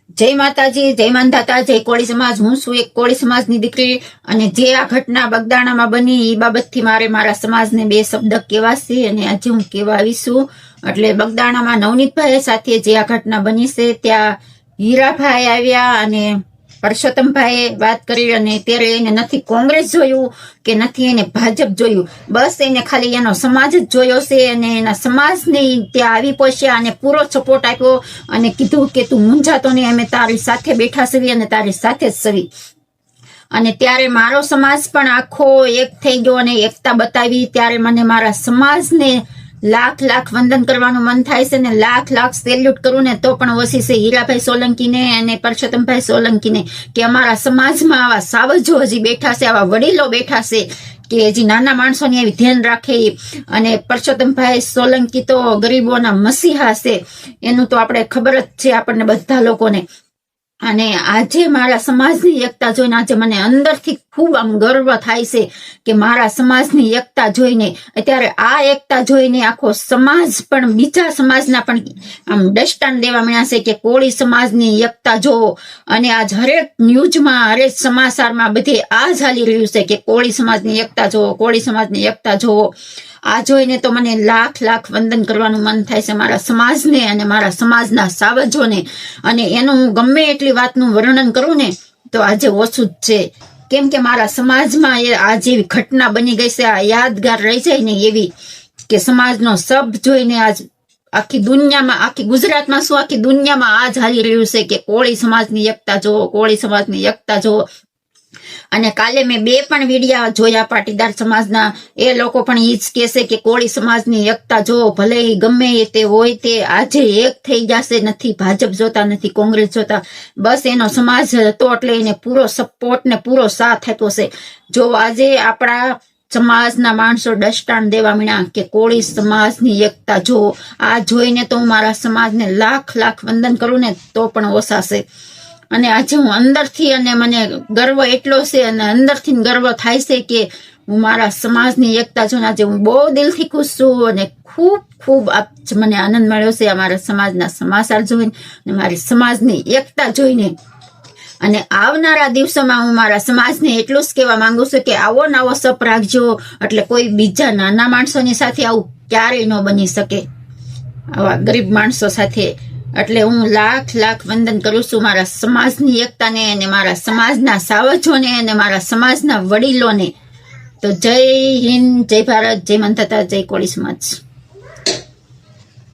જય માતાજી, જય માનધાતા, જય કોળી સમાજ। હું છું એક કોળી સમાજની દીકરી અને જે આ ઘટના બગદાણામાં બની એ બાબતથી મારે મારા સમાજને બે શબ્દ કહેવા છે અને આજે હું કહેવા આવી છું। એટલે બગદાણામાં નવનીતભાઈ સાથે જે આ ઘટના બની છે ત્યાં હીરાભાઈ આવ્યા અને પરસોત્તમભાઈએ વાત કરી અને ત્યારે એને નથી કોંગ્રેસ જોયું કે નથી એને ભાજપ જોયું, બસ એને ખાલી એનો સમાજ જ જોયો છે અને એના સમાજને ત્યાં આવી પહોંચ્યા અને પૂરો સપોર્ટ આપ્યો અને કીધું કે તું મૂંઝાતો નહીં, અમે તારી સાથે બેઠા છીએ અને તારી સાથે જ સવી। અને ત્યારે મારો સમાજ પણ આખો એક થઈ ગયો અને એકતા બતાવી। ત્યારે મને મારા સમાજને લાખ લાખ વંદન કરવાનું મન થાય છે ને લાખ લાખ સેલ્યુટ કરું ને તો પણ ઓછી છે હીરાભાઈ સોલંકીને અને પરસોત્તમભાઈ સોલંકીને કે અમારા સમાજમાં આવા સાવજો હજી બેઠા છે, આવા વડીલો બેઠા છે કે હજી નાના માણસોની આવી ધ્યાન રાખે। અને પરસોત્તમભાઈ સોલંકી તો ગરીબોના મસીહા છે, એનું તો આપણે ખબર જ છે આપણને બધા લોકોને। અને આજે મારા સમાજની એકતા જોઈને આજે મને અંદરથી ખૂબ આમ ગર્વ થાય છે કે મારા સમાજની એકતા જોઈને અત્યારે આ એકતા જોઈને આખો સમાજ પણ બીજા સમાજના પણ આમ દષ્ટાન દેવા મળ્યા છે કે કોળી સમાજની એકતા જોવો। અને આજ હરેક ન્યૂઝમાં હરેક સમાચારમાં બધે આ જ હાલી રહ્યું છે કે કોળી સમાજની એકતા જોવો, કોળી સમાજની એકતા જોવો। આ જોઈને તો મને લાખ લાખ વંદન કરવાનું મન થાય છે મારા સમાજને અને મારા સમાજના સાવજોને। અને એનું હું ગમે એટલી વાતનું વર્ણન કરું ને તો આજે ઓછું જ છે, કેમ કે મારા સમાજમાં આ જેવી ઘટના બની ગઈ છે, આ યાદગાર રહી જાય ને એવી કે સમાજનો સબ જોઈને આજ આખી દુનિયામાં, આખી ગુજરાતમાં શું આખી દુનિયામાં આ જ હાલી રહ્યું છે કે કોળી સમાજની એકતા જોવો, કોળી સમાજની એકતા જોવો। અને કાલે મેં બે પણ વિડીયા જોયા પાટીદાર સમાજના, એ લોકો પણ ઈ જ કહેશે કે કોળી સમાજની એકતા જોવો, ભલે ગમે તે હોય તે આજે એક થઈ જશે, નથી ભાજપ જોતા, નથી કોંગ્રેસ જોતા, બસ એનો સમાજ હતો એટલે એને પૂરો સપોર્ટ ને પૂરો સાથ આપ્યો છે। જો આજે આપણા સમાજના માણસો દષ્ટાન દેવા મીણા કે કોળી સમાજની એકતા જોવો, આ જોઈને તો હું મારા સમાજને લાખ લાખ વંદન કરું ને તો પણ ઓછા છે। અને આજે હું અંદરથી અને મને ગર્વ એટલો છે અને અંદરથી ગર્વ થાય છે કે હું મારા સમાજની એકતા જોઈને આજે હું બહુ દિલથી ખુશ છું અને ખૂબ ખૂબ મને આનંદ મળ્યો છે અમારા સમાજના સમાચાર જોઈને અને મારી સમાજની એકતા જોઈને। અને આવનારા દિવસોમાં હું મારા સમાજને એટલું જ કહેવા માંગુ છું કે આવો નવો સપ રાખજો, એટલે કોઈ બીજા નાના માણસોની સાથે આવું ક્યારેય ન બની શકે, આવા ગરીબ માણસો સાથે। એટલે હું લાખ લાખ વંદન કરું છું મારા સમાજની એકતાને અને મારા સમાજના સાવજોને અને મારા સમાજના વડીલોને। તો જય હિન્દ, જય ભારત, જય માનધાતા, જય કોળી સમાજ।